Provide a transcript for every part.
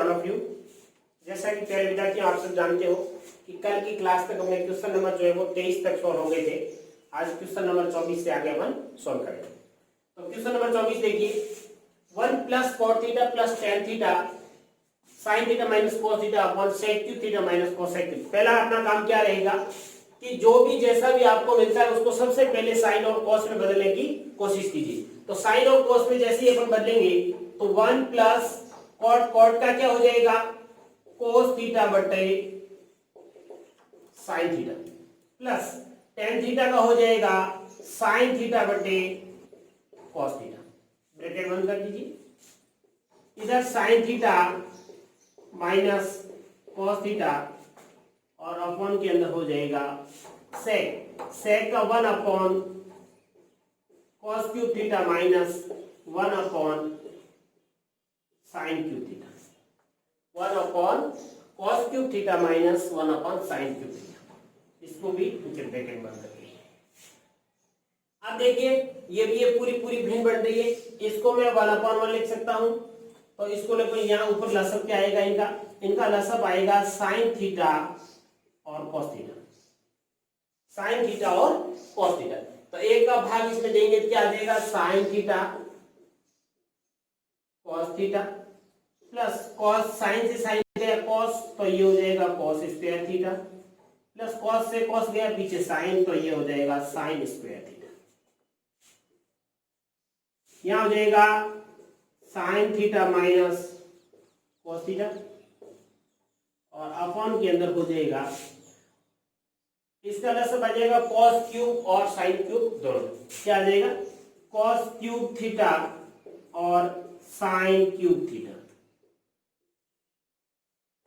All of you. जैसा कि प्यारे विद्यार्थी आप सब जानते हो कि कल की क्लास तक हमने क्वेश्चन नंबर जो है वो 23 तक सॉल्व हो गए थे। आज क्वेश्चन नंबर 24 से आगे हम सॉल्व करेंगे। तो क्वेश्चन नंबर 24 देखिए, 1 plus cot theta plus tan theta sin theta minus cos theta upon sec cube theta minus cosec cube. पहला अपना काम क्या रहेगा कि जो भी जैसा भी आपको मिलता है उसको सबसे पहले साइन और कॉस में बदलने की कोशिश कीजिए। तो साइन और कॉस में जैसे ही अपन बदलेंगे तो 1 प्लस कॉट का क्या हो जाएगा cos थीटा बटे sin theta plus tan theta का हो जाएगा sin थीटा बटे cos थीटा। ब्रैकेट बंद कर दीजिए। इधर sin theta minus cos theta और अपॉन के अंदर हो जाएगा sec का 1 upon cos cube theta minus 1 upon sin cube theta, 1 upon cos cube theta minus 1 upon sin cube theta. इसको भी ब्रैकेट बंद कर दीजिए। अब देखिए ये पूरी भिन्न बन रही है। इसको मैं 1 अपॉन 1 लिख सकता हूं। तो इसको लेकर यहाँ ऊपर लसअप क्या आएगा, इनका लसअप आएगा sin थीटा और cos थीटा, sin थीटा और cos थीटा। तो एक का भाग इसमें देंगे तो क्या आ जाएगा sin theta cos theta plus cos sin से sin गया cos तो ये हो जाएगा cos square theta plus cos से cos गया पीछे sin तो ये हो जाएगा sin स्क्वायर थीटा। यहाँ हो जाएगा sin theta minus cos theta और अपॉन के अंदर हो जाएगा इसका लसअप आ जाएगा cos क्यूब और sin क्यूब दोनों। क्या आ जाएगा cos क्यूब थीटा और sin cube theta.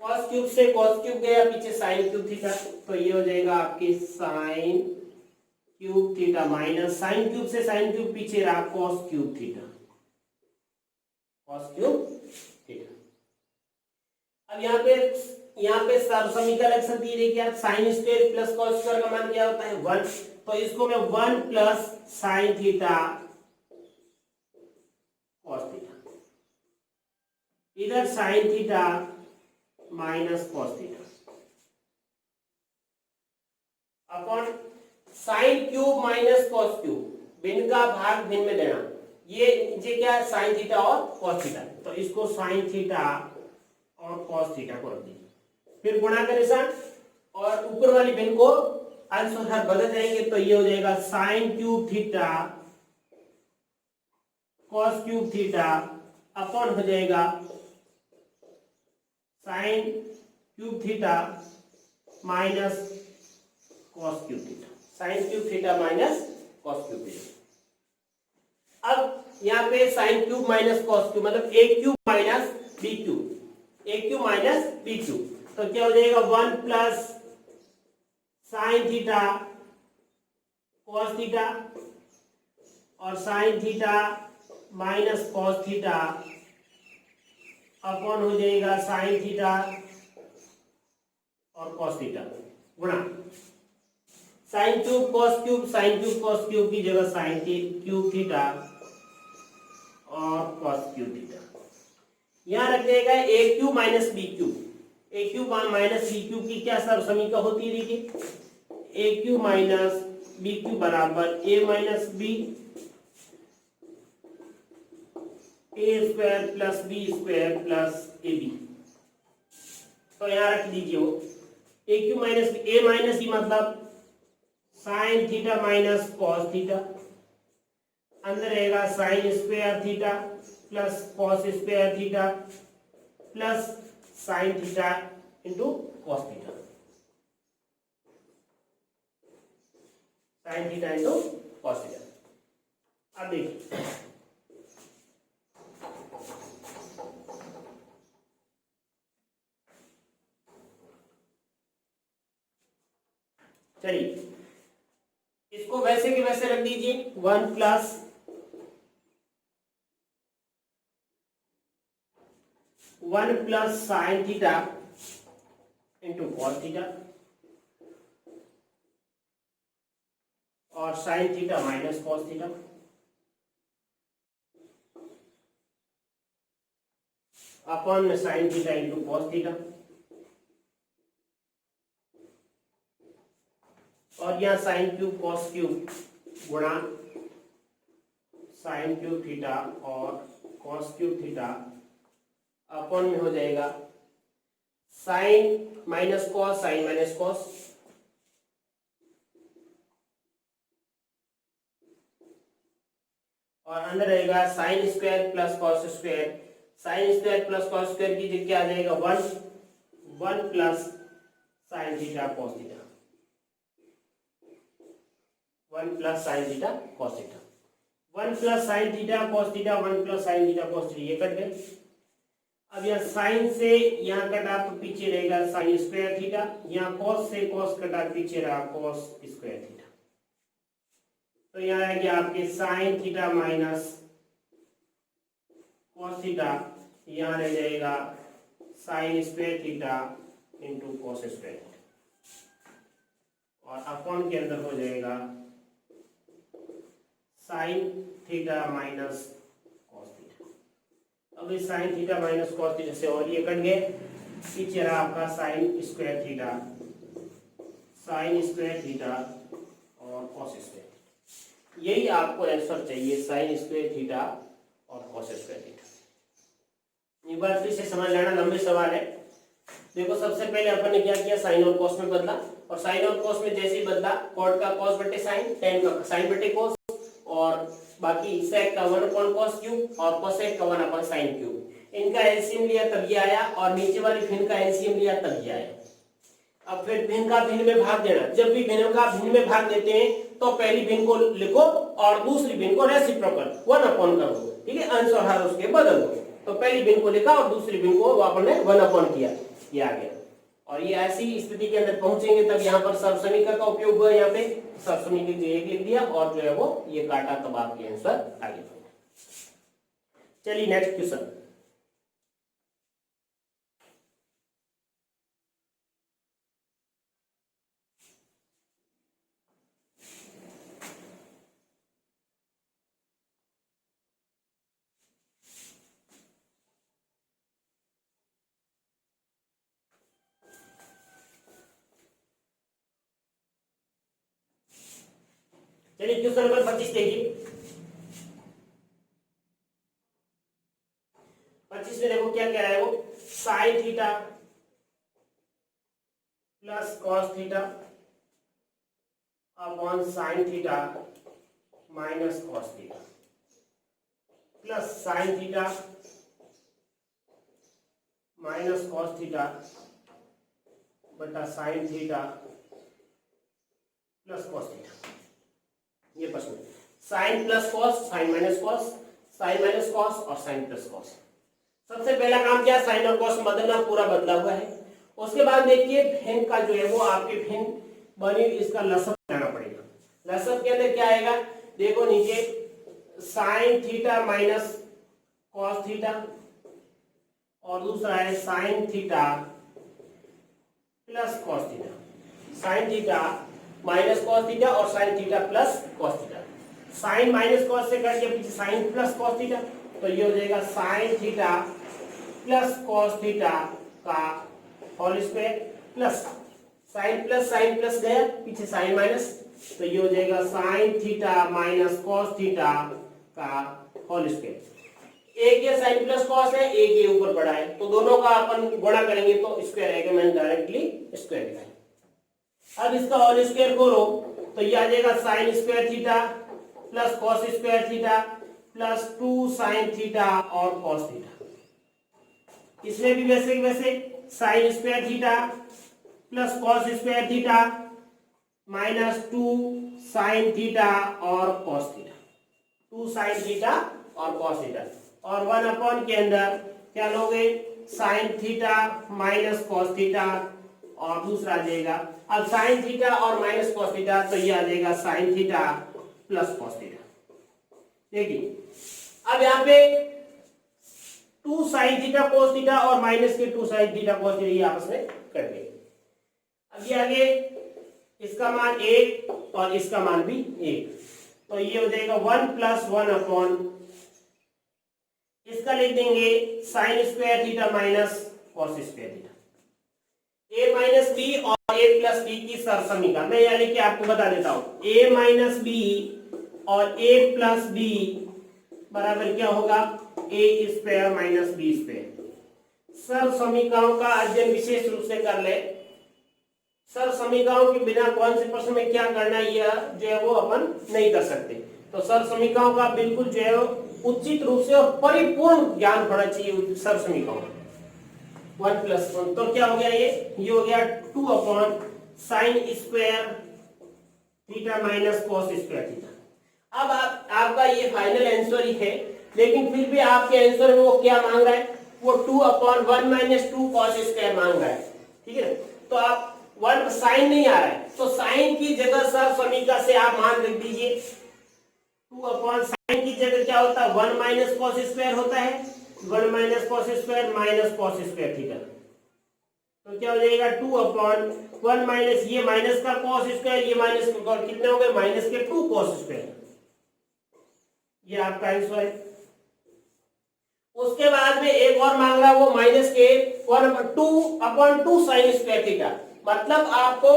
cos cube से cos क्यूब गया पीछे sin क्यूब थीटा तो ये हो जाएगा आपके sin cube theta minus sin cube से sin क्यूब पीछे रहा cos cube theta, cos cube theta. अब यहाँ पे समीकरण लक्षण दिए देखिए आप sin square plus cos square का मान क्या होता है 1। तो इसको मैं 1 plus sin theta cos theta, इधर sin theta minus cos theta upon sin cube minus cos cube, भिन्न का भाग भिन्न में देना। ये नीचे क्या है sin थीटा और cos थीटा, तो इसको sin थीटा और cos थीटा को रख दीजिए। फिर गुणा का निशान और ऊपर वाली भिन्न को अंश और हर बदल जाएंगे तो ये हो जाएगा sin cube theta cos cube theta upon हो जाएगा sin cube theta minus cos cube theta, sin cube theta minus cos cube theta. अब यहाँ पे sin cube minus cos cube मतलब a cube minus b cube, a cube minus b cube. तो क्या हो जाएगा 1 plus sin theta cos theta और sin theta minus cos theta upon हो जाएगा sin थीटा और cos थीटा गुणा sin cube cos cube, sin cube cos cube की जगह sin क्यूब थीटा और cos क्यूब थीटा। यहां रख देगा a cube minus b cube, a cube minus b cube की क्या सर समीकरण होती है देखिए a cube minus b cube बराबर a minus b a square plus b square plus ab। तो यहाँ रख दीजिए वो a cube minus a minus b मतलब sin theta minus cos theta, अंदर रहेगा sin square theta plus cos square theta plus sin theta into cos theta, sin theta into cos theta. अब देखिए चलिए इसको वैसे के वैसे रख दीजिए 1 plus sin theta into cos theta और sin theta minus cos theta upon में sine theta into cos theta, और यहाँ साइन क्यूब कॉस क्यूब गुणा साइन क्यूब थीटा और कॉस क्यूब थीटा अपॉन में हो जाएगा sine minus cos, sine minus cos, और अंदर रहेगा sine square plus cos square. Sine square plus cos square की जगह क्या आ जाएगा 1 plus sine theta cos theta, 1 plus sine theta cos theta, 1 plus sine theta cos theta, 1 plus sine theta cos theta, ये cut गए। अब यहाँ sign से यहाँ कटा तो पीछे रहेगा साइन स्क्वायर थीटा, यहाँ कॉस से कॉस कटा पीछे रहा कॉस स्क्वायर थीटा, तो यहाँ है कि आपके sign theta minus cos theta, यहाँ रह जाएगा sine square theta into cos square theta, और अपॉन के अंदर हो जाएगा sine theta minus cos theta. अब इस sign theta minus cos theta से और ये कट गए, पीछे रहा आपका sign square theta, sign square theta और कॉस स्क्वायर थीटा। यही आपको आंसर चाहिए, साइन स्क्वायर थीटा और कॉस स्क्वायर थीटा। एक बार फिर से समझ लेना, लंबे सवाल है। देखो सबसे पहले अपन ने क्या किया, साइन और कॉस में बदला, और साइन और कॉस में जैसे ही बदला, कॉट का कॉस बटे साइन, टेन का साइन बटे कॉस, और बाकी सेक का 1 कॉस क्यूब और कोसेक का 1 साइन क्यूब। इनका एलसीएम लिया तब ये आया, और नीचे वाली भिन्न का एलसीएम लिया तब ये आया। अब फिर भिन्न का भिन्न में भाग देना, जब भी भिन्न का भिन्न में भाग देते हैं तो पहली भिन्न को लिखो और दूसरी भिन्न को रेसिप्रोकल 1 कर दो, ठीक है, अंश और हर उसके बदल दो। तो पहली भिन्न को लिखा और दूसरी भिन्न को आपने 1 किया, ये आ गया। और ये ऐसी स्थिति के अंदर पहुंचेंगे तब यहाँ पर सर्वसमीकरण का उपयोग हुआ, यहाँ पे सर्वसमीकरण एक लिख दिया और जो है वो ये काटा, तब आपके आंसर आगे। चलिए नेक्स्ट क्वेश्चन। चलिए क्वेश्चन नंबर 25 देखिए। 25 में देखो क्या कह रहा है वो, sine theta plus cos theta upon sine theta minus cos theta plus sine theta minus cos theta बटा sine theta plus cos theta. ये प्रश्न sine plus cos, sine minus cos, sine minus cos और sine plus cos. सबसे पहला काम क्या, sign और cos बदलना, पूरा बदला हुआ है। उसके बाद देखिए भिन्न का जो है वो आपके भिन्न बनी, इसका लसअप लाना पड़ेगा। लसअप के अंदर क्या आएगा, देखो नीचे sine theta minus cos theta और दूसरा है sine theta plus cos theta, sine theta minus cos theta और sine theta plus cos theta. Sine minus cos से कट के पीछे साइन प्लस कॉस थीटा, तो ये हो जाएगा sine theta plus cos theta का whole square plus sine plus गया पीछे साइन माइनस, तो ये हो जाएगा sine theta minus cos theta का होल स्क्वायर। एक ये साइन प्लस कॉस है, एक ये ऊपर बढ़ा है, तो दोनों का अपन गुणा करेंगे तो स्क्वायर आएगा, मैंने डायरेक्टली स्क्वायर लिखा है। अब इसका होल स्क्वायर करो तो ये आ जाएगा sine square theta plus cos square theta plus 2 sine theta और कॉस थीटा। इसमें भी वैसे ही वैसे sign square theta plus cos square theta minus 2 sine theta और कॉस थीटा, 2 साइन थीटा और कॉस थीटा, और 1 के अंदर क्या लोगे, sign theta minus cos theta और दूसरा आ जाएगा, अब साइन थीटा और माइनस कॉस थीटा, तो ये आ जाएगा sine theta plus cos theta. देखिए अब यहाँ पे 2 साइन थीटा कॉस थीटा और माइनस के 2 साइन थीटा कॉस थीटा ये आपस में कट गए। अब ये आगे इसका मान 1 और इसका मान भी 1, तो ये हो जाएगा 1 प्लस 1 अपॉन इसका लिख देंगे sine square theta minus cos square theta. A minus B और ए प्लस बी की सरसमीका मैं यहाँ लिख के आपको बता देता हूं। ए माइनस बी और ए प्लस बी बराबर क्या होगा, ए स्क्वायर माइनस बी स्क्वायर। सरसमीकाओं का अध्ययन विशेष रूप से कर ले। सरसमीकाओं के बिना कौन से प्रश्न में क्या करना है यह जो है वो अपन नहीं कर सकते। तो सरसमीकाओं का बिल्कुल जो है उचित रूप से और परिपूर्ण ज्ञान होना चाहिए सरसमीकाओं। 1 + 1 तो क्या हो गया, ये हो गया 2 upon sine square theta minus cos square theta. अब आपका ये फाइनल आंसर ही है, लेकिन फिर भी आपके आंसर में वो क्या मांग रहा है, वो 2 अपॉन 1 - 2 कॉस स्क्वायर मांग रहा है। ठीक है, तो आप 1 साइन नहीं आ रहा है तो साइन की जगह सरसमीका से आप मान रख दीजिए 2 अपॉन साइन की जगह क्या होता है 1 माइनस कॉस स्क्वायर होता है, 1 minus cos square minus cos square theta. तो क्या हो जाएगा 2 अपॉन 1 माइनस ये माइनस का कॉस स्क्वायर, ये माइनस का कितने हो गए माइनस के 2 कॉस स्क्वायर। ये आपका आंसर है। उसके बाद में एक और मांग रहा है वो माइनस के 2 साइन स्क्वायर थीटा। मतलब आपको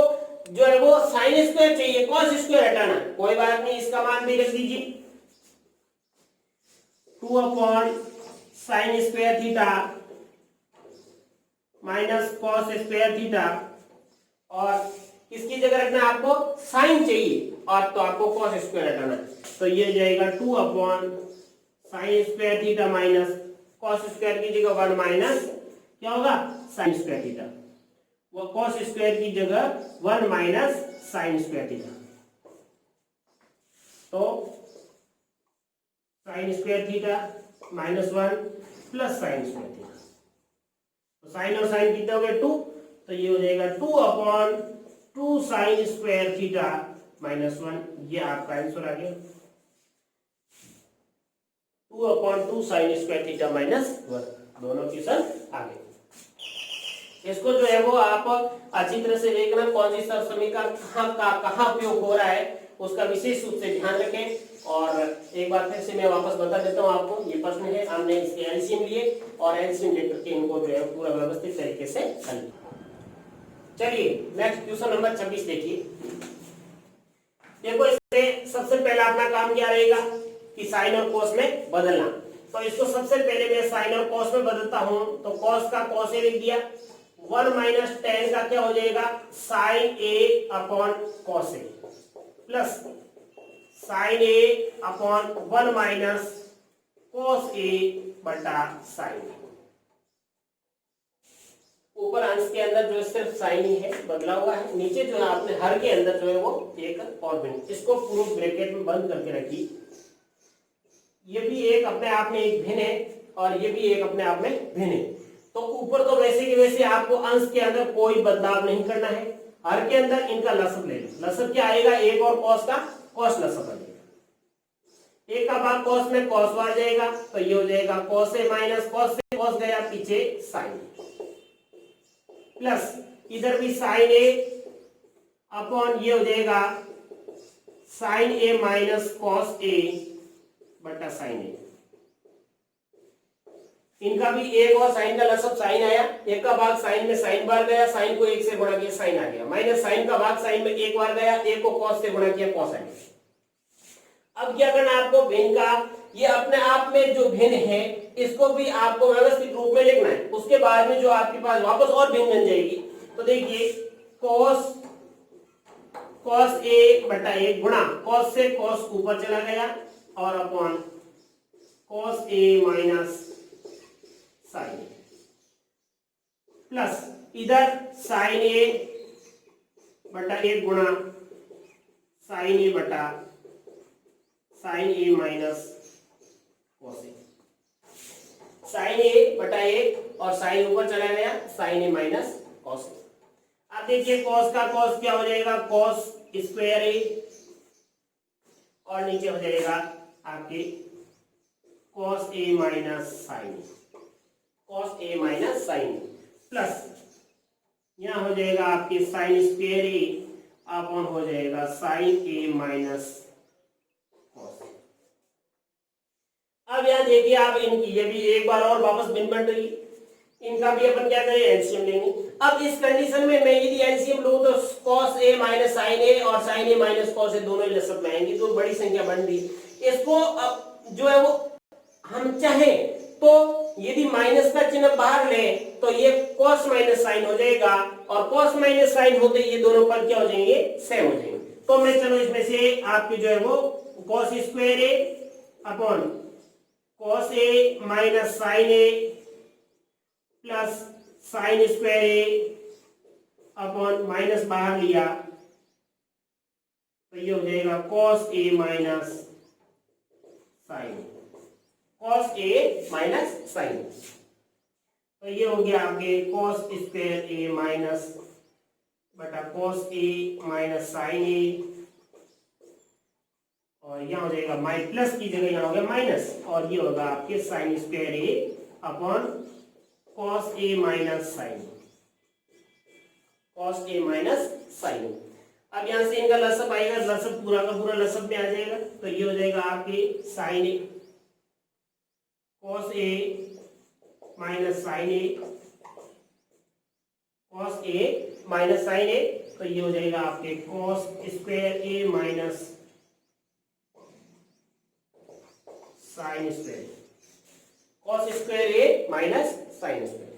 जो है वो साइन स्क्वायर चाहिए, कॉस स्क्वायर हटाना। कोई बात नहीं, इसका मान भी रख दीजिए 2 upon sine square theta minus cos square theta. और किसकी जगह रखना है आपको, साइन चाहिए और तो आपको कॉस स्क्वायर हटाना। तो ये जाएगा 2 upon sine square theta minus cos square की जगह 1 माइनस क्या होगा साइन स्क्वायर थीटा, वो कॉस स्क्वायर की जगह 1 माइनस साइन स्क्वायर थीटा। तो sign square theta minus 1 plus sign square theta. तो साइन और साइन कितना हो गया 2, तो ये हो जाएगा 2 upon 2 sign square theta minus 1। ये आपका आंसर आ गया 2 upon 2 sign square theta minus 1। दोनों क्वेश्चन आ गए। इसको जो है वो आप अच्छी तरह से देखना, कौन सी सरसमीका कहाँ उपयोग हो रहा है उसका विशेष रूप से ध्यान रखें। और एक बार फिर से मैं वापस बता देता हूँ आपको, ये प्रश्न है हमने इसके एलसीएम लिए और एलसीएम लेकर के इनको जो है पूरा व्यवस्थित तरीके से हल किया। चलिए नेक्स्ट क्वेश्चन नंबर 26 देखिए। देखो इसमें सबसे पहला अपना काम क्या रहेगा कि साइन और कॉस में बदलना। तो इसको सबसे पहले मैं साइन और कॉस में बदलता हूं। तो कॉस का कॉस ए लिख दिया, 1 माइनस टेन का क्या हो जाएगा sign A upon cos A plus sine A upon 1 minus cos ए बटा साइन ए। ऊपर अंश के अंदर जो है सिर्फ साइन ही है बदला हुआ है, नीचे जो है आपने हर के अंदर जो है वो एक और भिन्न, इसको पूरे ब्रैकेट में बंद करके रखिए। ये भी एक अपने आप में एक भिन्न है और ये भी एक अपने आप में भिन्न है। तो ऊपर तो वैसे के वैसे आपको अंश के अंदर कोई बदलाव नहीं करना है, हर के अंदर इनका लसब ले लो। लसब क्या आएगा, एक और कॉस का कॉस लसब आ जाएगा, एक का भाग कॉस में कॉस आ जाएगा, तो ये हो जाएगा कॉस ए माइनस कॉस से कॉस गया पीछे साइन प्लस इधर भी साइन ए अपॉन ये हो जाएगा साइन ए माइनस कॉस ए बटा साइन ए। इनका भी एक और साइन का लसब साइन आया, एक का भाग साइन में साइन बार गया, साइन को एक से गुणा किया साइन आ गया, माइनस साइन का भाग साइन में एक बार गया, एक को कॉस से गुणा किया कॉस आ गया। अब क्या करना आपको, भिन्न का ये अपने आप में जो भिन्न है इसको भी आपको व्यवस्थित रूप में लिखना है। उसके बाद में जो आपके पास वापस और भिन्न बन जाएगी। तो देखिए कॉस कॉस ए बटा ए गुणा कॉस से कॉस ऊपर चला गया और upon cos A minus sine A plus इधर साइन ए बटा ए गुणा साइन ए बटा साइन ए माइनस कॉस ए। साइन ए बटा ए और साइन ऊपर चला गया साइन ए माइनस कॉस ए। अब देखिए कॉस का कॉस क्या हो जाएगा कॉस स्क्वायर ए और नीचे हो जाएगा आपके cos A minus sine cos A minus sine plus यहां हो जाएगा आपके साइन स्क्वायर ए अपॉन हो जाएगा साइन ए माइनस कॉस। अब अब यहाँ देखिए आप इनकी ये भी एक बार और वापस भिन्न बन रही है, इनका भी अपन क्या करें एलसीएम लेंगे। अब इस कंडीशन में मैं यदि एलसीएम लूं तो cos a minus sine A और साइन ए माइनस cos ए दोनों ही लसब में आएंगे, तो बड़ी संख्या बन रही। इसको अब जो है वो हम चाहे तो यदि माइनस का चिन्ह बाहर ले तो ये cos माइनस साइन हो जाएगा, और cos माइनस साइन होते ये दोनों पद क्या हो जाएंगे सेम हो जाएंगे। तो मैं चलो इसमें से आपकी जो है वो cos square A upon cos A minus sine A plus sine square A upon minus बाहर लिया तो ये हो जाएगा cos A minus sign, cos A minus sign. तो ये हो गया आपके cos स्क्वायर ए माइनस बटा cos A minus sine A, और यहाँ हो जाएगा प्लस की जगह यहाँ हो गया माइनस, और ये होगा आपके sine square A upon cos A minus sign, cos A minus sign. अब यहाँ से इनका लसअप आएगा, लसअप पूरा का पूरा लसअप में आ जाएगा, तो ये हो जाएगा आपके sine A cos A minus sine A, cos A minus sine A, तो ये हो जाएगा आपके cos square A minus sine square, cos square A minus sine square,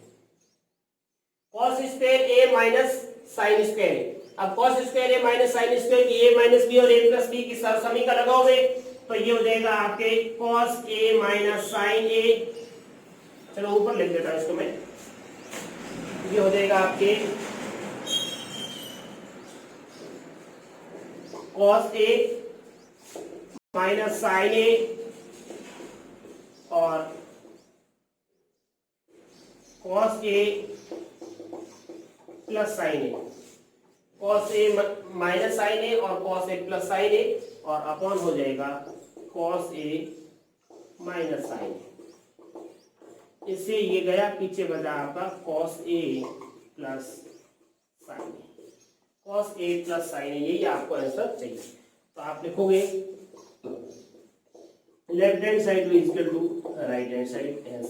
cos square A minus sine square. अब cos square A minus sine square की a minus B और a plus B की सरसमी का लगाओगे तो ये हो जाएगा आपके cos ए माइनस साइन ए, चलो ऊपर लिख देता हूं इसको मैं, ये हो जाएगा आपके cos A minus sine A और cos A plus sine A, cos A minus sine A और cos A plus sine A, और अपॉन हो जाएगा cos A minus sine A. इससे ये गया, पीछे बचा आपका cos A plus sine A, cos A plus sine A, यही आपको आंसर चाहिए। तो आप लिखोगे left hand side is equal to right hand side as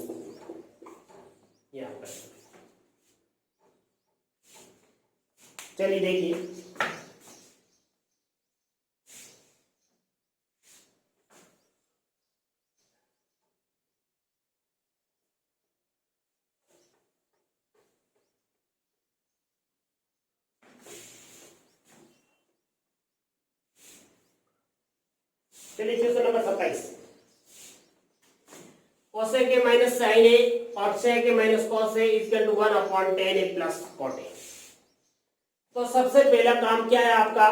यहाँ पर। चलिए देखिए चलिए question number 27, cosec A minus sine A और sec A minus cos A equal to 1/10 A plus cot A. तो सबसे पहला काम क्या है आपका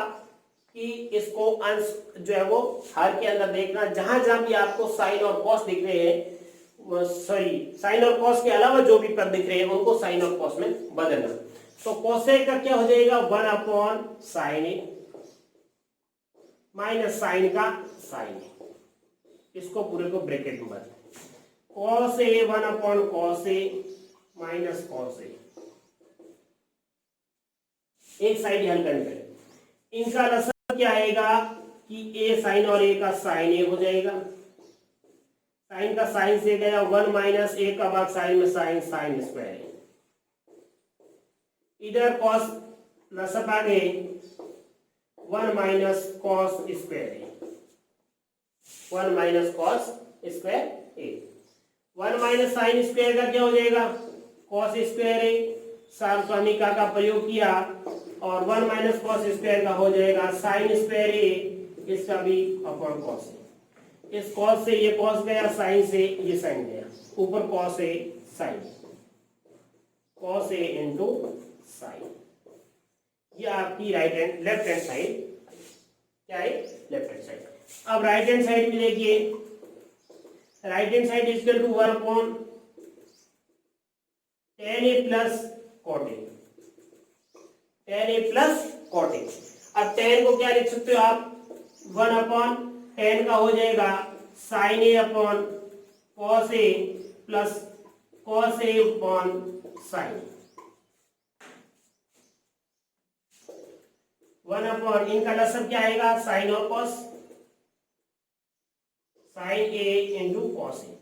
कि इसको अंश जो है वो हर के अंदर देखना, जहां जहां भी आपको साइन और कॉस दिख रहे हैं, सॉरी साइन और कॉस के अलावा जो भी पद दिख रहे हैं उनको साइन और कॉस में बदलना। तो कोसेक का क्या हो जाएगा 1/sin ए माइनस साइन का साइन ए, इसको पूरे को ब्रैकेट में बदल, cos ए 1/cos ए माइनस cos ए, एक साइड हल करने, इनका लसअप क्या आएगा कि a साइन और a का साइन ए हो जाएगा, साइन का साइन से गया 1 माइनस a का भाग साइन में साइन, साइन स्क्वायर ए, इधर cos लसअप आ गए 1 माइनस cos स्क्वायर ए, 1 माइनस cos स्क्वायर ए, 1 माइनस साइन स्क्वायर का क्या हो जाएगा cos स्क्वायर ए, सार्वसामिका का प्रयोग किया और 1 माइनस cos स्क्वायर का हो जाएगा साइन स्क्वायर ए, इसका भी अपॉन cos ए, इस cos से ये cos गया, साइन से ये साइन गया, ऊपर cos A sine, cos A into sine, ये आपकी right hand left hand side क्या है लेफ्ट हैंड साइड। अब राइट हैंड साइड में देखिए, right hand side equal to 1/10 A plus cot A, 10 A plus cot A. अब 10 को क्या लिख सकते हो आप 1/10 का हो जाएगा sign A upon cos A plus cos A upon sine, 1/, इनका लसअप क्या आएगा साइन और cos, sign A into cos A.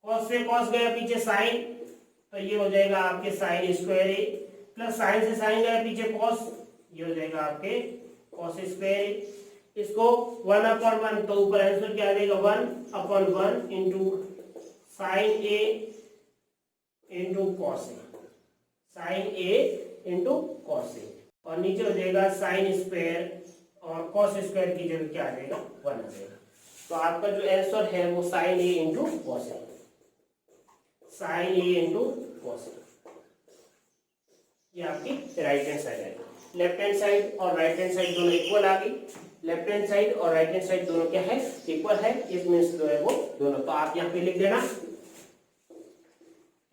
Cos से कॉस गया पीछे साइन, तो ये हो जाएगा आपके साइन स्क्वायर ए, प्लस साइन से साइन गया पीछे कॉस, ये हो जाएगा आपके कॉस स्क्वायर ए। इसको 1/1 तो ऊपर आंसर क्या आ जाएगा 1/1 into sine A into cos A, sign A into cos A, और नीचे हो जाएगा साइन स्क्वायर और कॉस स्क्वायर की जगह क्या आ जाएगा 1 आ जाएगा। तो आपका जो आंसर है वो sign A into cos A, sign A into cos A, ये आपकी राइट हैंड साइड है। लेफ्ट हैंड साइड और राइट हैंड साइड दोनों इक्वल आ गई। लेफ्ट हैंड साइड और राइट हैंड साइड दोनों क्या है इक्वल है, इस मींस जो है वो दोनों। तो आप यहाँ पे लिख देना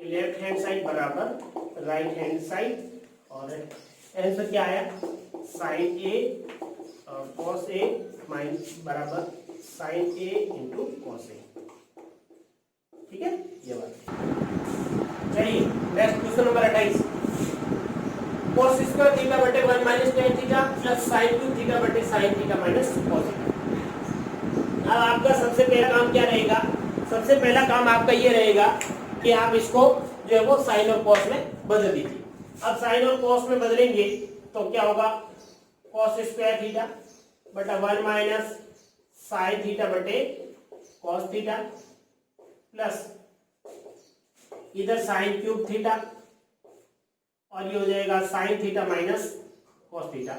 लेफ्ट हैंड साइड बराबर राइट हैंड साइड, और आंसर क्या आया साइन ए और कॉस ए माइनस बराबर sign A into cos A. ठीक है, ये बात। चलिए next question number 28, cos square theta बटे 1 minus tan theta plus sin cube theta बटे sin theta minus cos theta. अब आपका सबसे पहला काम क्या रहेगा, सबसे पहला काम आपका ये रहेगा कि आप इसको जो है वो sin और cos में बदल दीजिए। अब sin और cos में बदलेंगे तो क्या होगा cos स्क्वायर थीटा बटा 1 माइनस sin थीटा बटे cos थीटा प्लस इधर sin क्यूब थीटा, और ये हो जाएगा sine theta minus cos theta.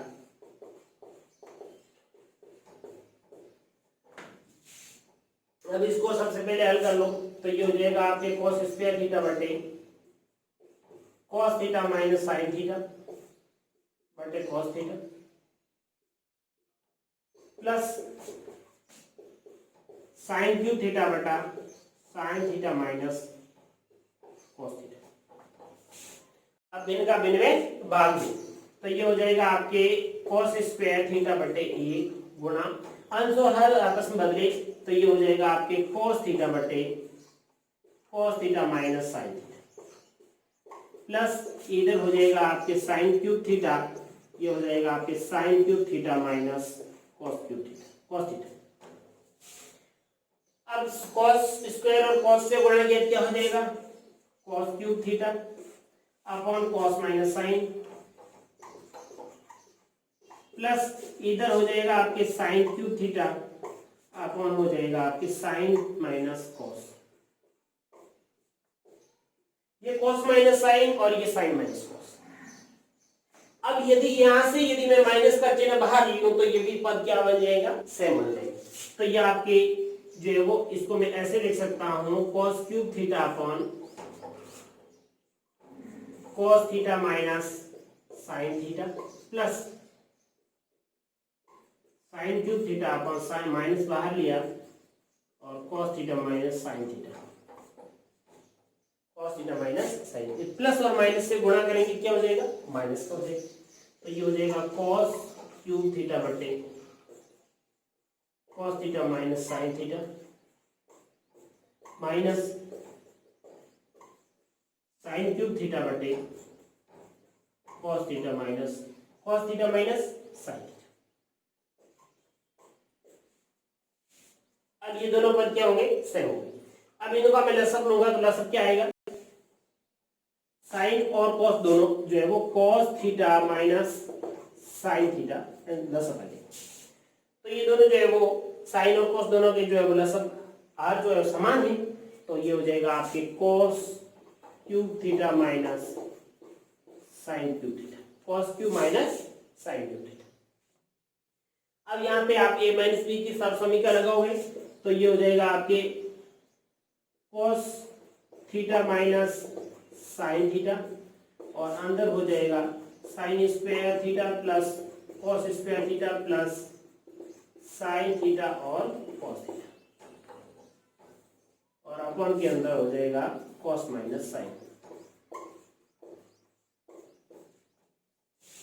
अब इसको सबसे पहले हल कर लो, तो ये हो जाएगा आपके कॉस स्क्वायर थीटा बटे cos theta minus sine theta बटे cos theta plus sine cube theta बटा sine theta minus cos theta. अब भिन्न का भिन्न में भाग दो, तो ये हो जाएगा आपके cos स्क्वायर थीटा बटे ए गुणा अंश और हर आपस में बदले, तो ये हो जाएगा आपके cos थीटा बटे cos theta minus sine theta plus इधर हो जाएगा आपके साइन क्यूब थीटा, ये हो जाएगा आपके sine cube theta minus cos cube theta cos theta. अब cos स्क्वायर और cos से गुणा किया क्या हो जाएगा cos cube theta upon cos minus sine plus इधर हो जाएगा आपके साइन क्यूब थीटा अपॉन हो जाएगा आपके साइन माइनस कॉस। ये कॉस माइनस साइन और ये साइन माइनस कॉस। अब यदि यहां से यदि मैं माइनस का चिन्ह बाहर लूं तो ये भी पद क्या बन जाएगा सेम बन जाएगा। तो ये आपके जो है वो इसको मैं ऐसे लिख सकता हूं cos cube theta upon cos theta minus sine theta plus sine cube theta upon sine minus बाहर लिया और cos theta minus sine theta cos theta minus sine, plus और माइनस से गुणा करेंगे क्या हो जाएगा माइनस का हो जाएगा। तो ये हो जाएगा cos क्यूब थीटा बटे cos theta minus sine theta minus sign cube theta बटे cos theta minus sine theta. अब ये दोनों पद क्या होंगे सेम होंगे। अब इनका मैं लसअप लूंगा तो लसअप क्या आएगा साइन और cos दोनों जो है वो cos theta minus sine theta लसअप आ जाएगा। तो ये दोनों जो है वो साइन और cos दोनों के जो है वो लसअप आर जो है समान है, तो ये हो जाएगा आपके cos cube theta minus sign cube theta cos cube minus sign cube theta. अब यहाँ पे आप a माइनस बी की सब समीकरण लगाओगे तो ये हो जाएगा आपके cos theta minus sine theta और अंदर हो जाएगा sine square theta plus cos square theta plus sine theta और cos थीटा, और अपॉन के अंदर हो जाएगा cos माइनस साइन।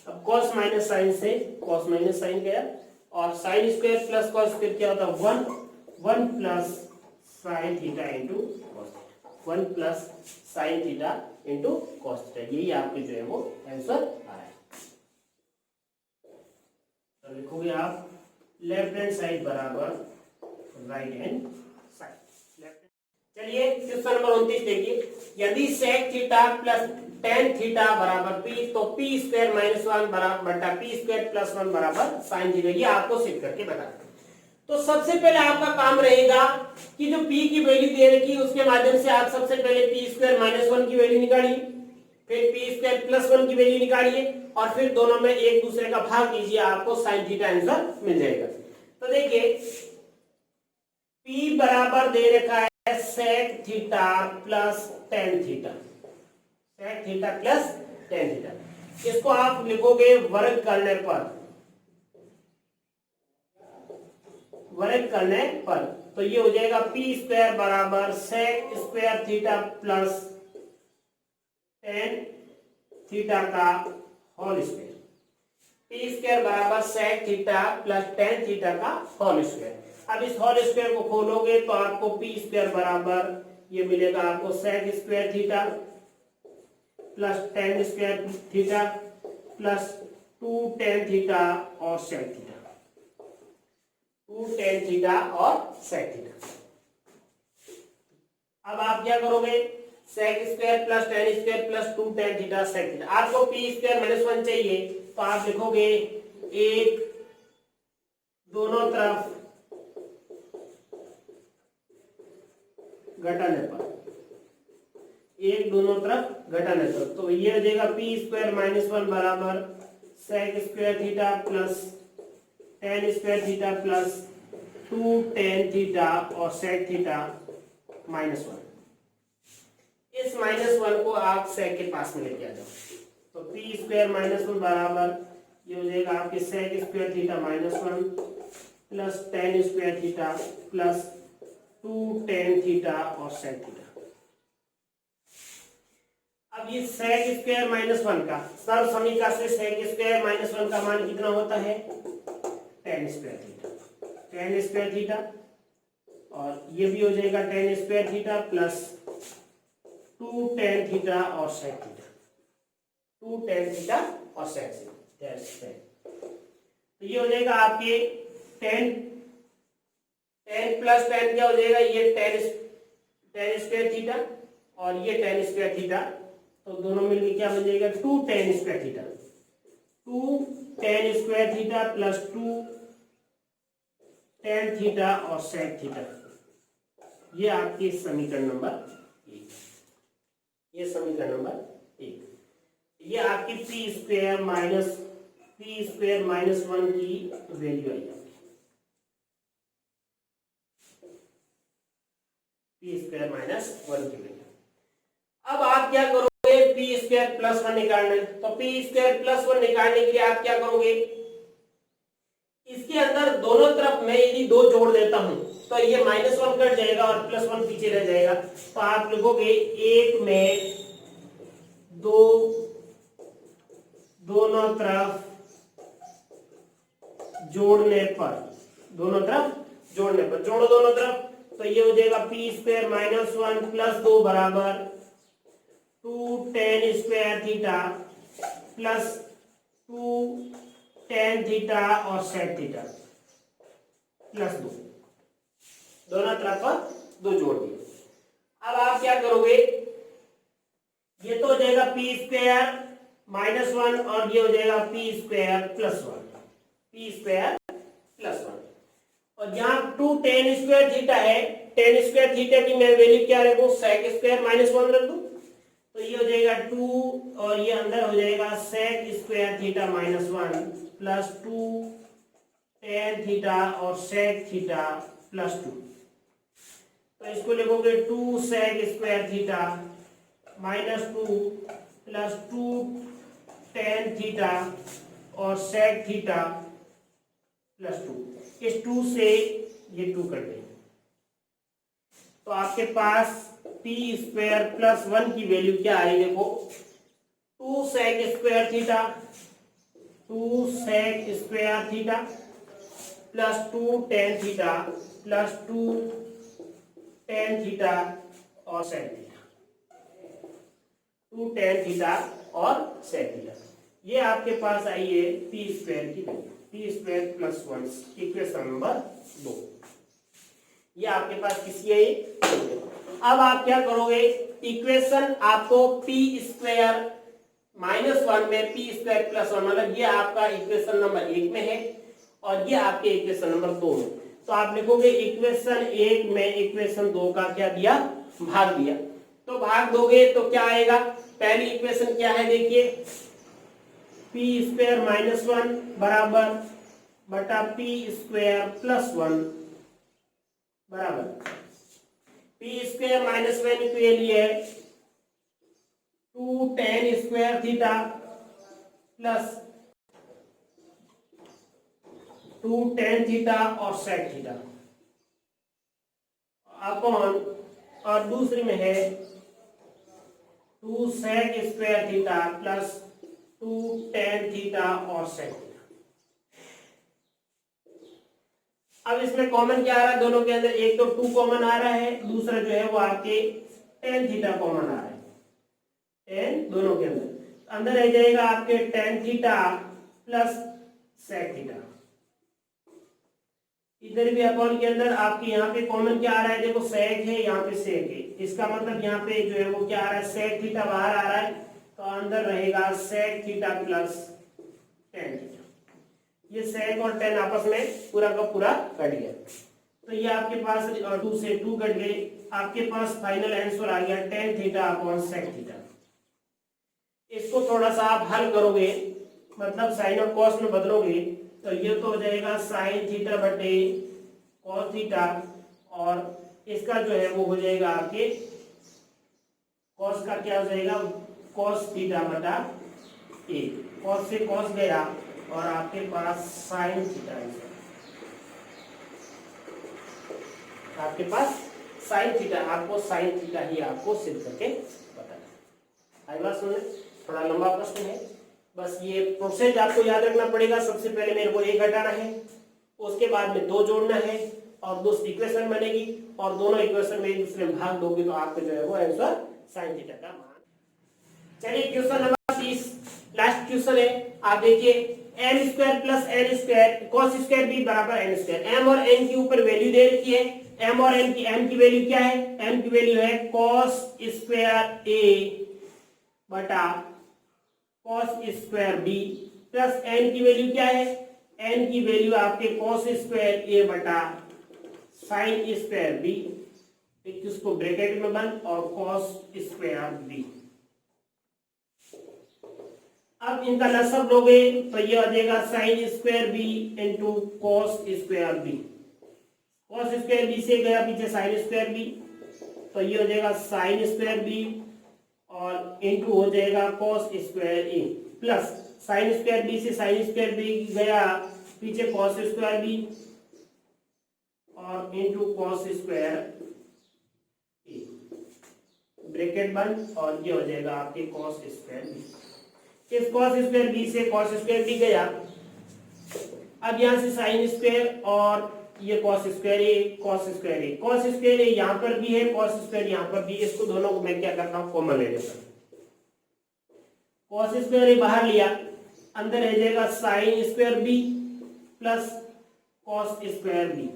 अब cos माइनस साइन से cos माइनस साइन गया और sign square plus cos square क्या होता है 1 plus sine theta into cos theta 1 plus sine theta into cos theta. यही आपके जो है वो आंसर आ रहा है। तो लिखोगे आप लेफ्ट हैंड साइड बराबर राइट हैंड चलिए क्वेश्चन नंबर 29 देखिए, यदि sec theta plus tan theta बराबर p, तो p स्क्वायर माइनस 1 बराबर बटा p स्क्वायर प्लस 1 बराबर sin थीटा। ये आपको सिद्ध करके बताना। तो सबसे पहले आपका काम रहेगा कि जो p की वैल्यू दे रखी है उसके माध्यम से आप सबसे पहले p स्क्वायर माइनस 1 की वैल्यू निकालिए, फिर p स्क्वायर प्लस 1 की वैल्यू निकालिए और फिर दोनों में एक दूसरे का भाग कीजिए, आपको sin थीटा आंसर मिल जाएगा। तो देखिए p बराबर दे रखा है sec theta plus tan theta, sec theta plus tan theta. इसको आप लिखोगे वर्ग करने पर, वर्ग करने पर तो ये हो जाएगा p स्क्वायर बराबर sec square theta plus tan theta का होल स्क्वायर। p स्क्वायर बराबर sec theta plus tan theta का होल स्क्वायर। अब इस होल स्क्वायर को खोलोगे तो आपको p स्क्वायर बराबर ये मिलेगा आपको sec square theta plus tan square theta plus 2 tan theta और sec थीटा, 2 tan थीटा और sec थीटा। अब आप क्या करोगे, sec square plus tan square plus 2 tan theta sec theta. आपको p स्क्वायर माइनस 1 चाहिए तो आप लिखोगे एक दोनों तरफ घटाने पर, एक दोनों तरफ घटाने पर तो ये हो जाएगा p स्क्वायर माइनस 1 बराबर sec square theta plus tan square theta plus 2 tan theta और sec थीटा माइनस 1। इस माइनस 1 को आप sec के पास में लेके आ जाओ तो p स्क्वायर माइनस 1 बराबर ये हो जाएगा आपके sec square theta minus 1 plus tan square theta plus 2 tan theta और sec थीटा। अब ये sec स्क्वायर माइनस 1 का सर्व समीकरण से sec स्क्वायर माइनस 1 का मान कितना होता है, tan square theta, tan square theta और ये भी हो जाएगा tan square theta plus 2 tan theta और sec थीटा, 2 tan थीटा और sec थीटा। तो ये हो जाएगा आपके tan प्लस tan क्या हो जाएगा, ये tan स्क्वायर थीटा और ये tan स्क्वायर थीटा, तो दोनों मिलकर क्या बन जाएगा 2 tan square theta, 2 tan square theta plus 2 tan theta और sec थीटा। ये आपके समीकरण नंबर 1, ये समीकरण नंबर 1। ये आपकी p स्क्वायर माइनस 1 की वैल्यू आई p स्क्वायर माइनस 1 की वैल्यू। अब आप क्या करोगे, p स्क्वायर प्लस 1 निकालना है तो p स्क्वायर प्लस 1 निकालने के लिए आप क्या करोगे, इसके अंदर दोनों तरफ मैं यदि 2 जोड़ देता हूं तो ये माइनस 1 कट जाएगा और प्लस 1 पीछे रह जाएगा। तो आप लिखोगे एक में 2 दोनों तरफ जोड़ने पर, दोनों तरफ जोड़ने पर, जोड़ो दोनों तरफ तो ये हो जाएगा p स्क्वायर माइनस 1 प्लस 2 बराबर 2 tan square theta plus 2 tan theta और sec थीटा प्लस 2, दोनों तरफ पर 2 जोड़ दिए। अब आप क्या करोगे, ये तो हो जाएगा p स्क्वायर माइनस 1 और ये हो जाएगा p square plus 1, p square plus 1 और यहाँ 2 tan स्क्वायर थीटा है, tan स्क्वायर थीटा की मैं वैल्यू क्या रखूं, sec स्क्वायर माइनस 1 रख दूं तो ये हो जाएगा 2 और ये अंदर हो जाएगा sec square theta minus 1 plus 2 tan theta और sec थीटा प्लस 2। तो इसको लिखोगे 2 sec square theta minus 2 plus 2 tan theta और sec थीटा प्लस 2। इस 2 से ये 2 कट देंगे तो आपके पास p स्क्वायर प्लस 1 की वैल्यू क्या आई, देखो 2 sec square theta, 2 sec square theta plus 2 tan theta plus 2 tan theta और sec थीटा, 2 tan थीटा और sec थीटा। ये आपके पास आई है p स्क्वायर की value, p square plus 1 equation number 2। ये आपके पास किसी है अब आप क्या करोगे, इक्वेशन आपको पी स्क्वायर -1 में पी स्क्वायर प्लस 1, मतलब ये आपका इक्वेशन नंबर 1 में है और ये आपके इक्वेशन नंबर 2 में। तो आप लिखोगे इक्वेशन 1 में इक्वेशन 2 का क्या दिया, भाग दिया। तो भाग दोगे तो क्या आएगा, पहली इक्वेशन क्या है देखिए, पी स्क्वायर -1 बराबर बटा पी स्क्वायर प्लस 1 बराबर पी स्क्वायर -1 के लिए 2 tan square theta plus 2 tan theta और sec थीटा अपॉन, और दूसरी में है 2 sec square theta plus 2 tan theta और sec थीटा। अब इसमें कॉमन क्या आ रहा है दोनों के अंदर, एक तो 2 कॉमन आ रहा है, दूसरा जो है वो आपके tan थीटा कॉमन आ रहा है, tan दोनों के अंदर अंदर रह जाएगा आपके tan theta plus sec theta. इधर भी अपॉन के अंदर आपके यहाँ पे कॉमन क्या आ रहा है, देखो sec है, यहाँ पे sec है, इसका मतलब यहाँ पे जो है वो क्या आ रहा है, sec थीटा बाहर आ रहा है, तो अंदर रहेगा sec theta plus tan theta. ये sec और tan आपस में पूरा का पूरा कट गया, तो ये आपके पास 2 से 2 कट गए, आपके पास फाइनल आंसर आ गया tan theta upon sec theta. इसको थोड़ा सा आप हल करोगे, मतलब साइन और कॉस में बदलोगे, तो ये तो हो जाएगा साइन थीटा बटे कॉस थीटा, और इसका जो है वो हो जाएगा आपके कॉस का क्या हो जाएगा, कॉस थीटा बटा ए, कॉस से कॉस गया और आपके पास साइन थीटा है, आपके पास साइन थीटा, आपको साइन थीटा ही आपको सिद्ध करके बताना। आई बात सुनने, थोड़ा लंबा प्रश्न है, बस ये प्रोसेस आपको याद रखना पड़ेगा। सबसे पहले मेरे को 1 घटाना है, उसके बाद में 2 जोड़ना है और 2 इक्वेशन बनेगी, और दोनों इक्वेशन में एक दूसरे में भाग दोगे तो आपका जो है वो आंसर साइन थीटा का मान। चलिए क्वेश्चन नंबर 30 लास्ट क्वेश्चन है, आप देखिए M square plus N square cos square B बराबर एन स्क्वायर। एम और एन के ऊपर वैल्यू दे रखी है, एम और एन की वैल्यू क्या है, एम की वैल्यू है कॉस स्क्वायर ए बटा cos square B, plus N की वैल्यू क्या है, एन की वैल्यू आपके कॉस स्क्वायर ए बटा साइन स्क्वायर बी, इसको ब्रैकेट में बंद, और कॉस स्क्वायर बी। अब इनका लसब लोगे तो ये आ जाएगा sine square B into cos square B, cos square B से गया पीछे साइन स्क्वायर बी, तो ये हो जाएगा साइन स्क्वायर बी और इंटू हो जाएगा कॉस स्क्वायर ए, प्लस साइन स्क्वायर बी से साइन स्क्वायर बी गया पीछे कॉस स्क्वायर बी और इंटू कॉस स्क्वायर ए, ब्रैकेट बंद, और ये हो जाएगा आपके कॉस स्क्वायर बी। इस कॉस स्क्वायर बी से कॉस स्क्वायर बी गया, अब यहां से साइन स्क्वायर और ये कॉस स्क्वायर ए, कॉस स्क्वायर ए, कॉस स्क्वायर ए यहां पर भी है, कॉस स्क्वायर यहां पर भी, इसको दोनों को मैं क्या करता हूं, कॉमन ले लेता हूं। कॉस स्क्वायर ए बाहर लिया, अंदर रह जाएगा sine square B plus cos square B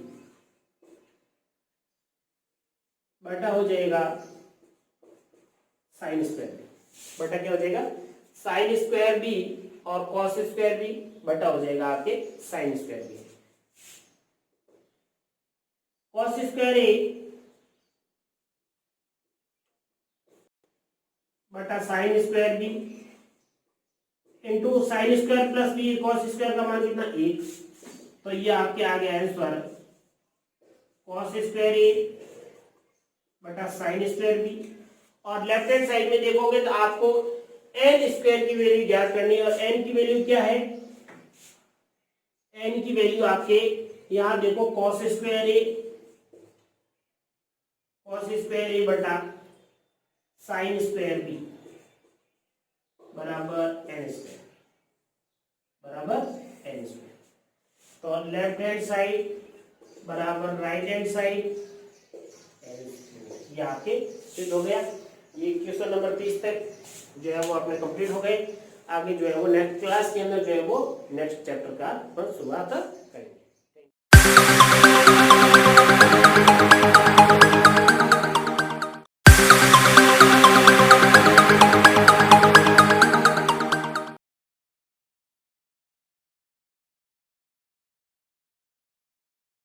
बटा हो जाएगा साइन स्क्वायर बी, बटा क्या हो जाएगा साइन स्क्वायर बी और कॉस स्क्वायर बी बटा हो जाएगा आपके sine square B. Cos square A बटा sine square B into sine square plus B, cos square का मान कितना 1, तो ये आपके आ गया आंसर कॉस स्क्वायर ए बटा साइन स्क्वायर बी। और लेफ्ट हैंड साइड में देखोगे तो आपको एन स्क्वायर की वैल्यू ज्ञात करनी है, और एन की वैल्यू क्या है, एन की वैल्यू आपके यहां देखो कॉस स्क्वायर ए बटा साइन स्क्वायर बी बराबर एन स्क्वायर तो लेफ्ट हैंड साइड बराबर राइट हैंड साइड, ये आपके सिद्ध हो गया। ये क्वेश्चन नंबर 30 तक जो है वो अपने कंप्लीट हो गए। आगे जो है वो नेक्स्ट क्लास के अंदर जो है वो नेक्स्ट चैप्टर का शुरुआत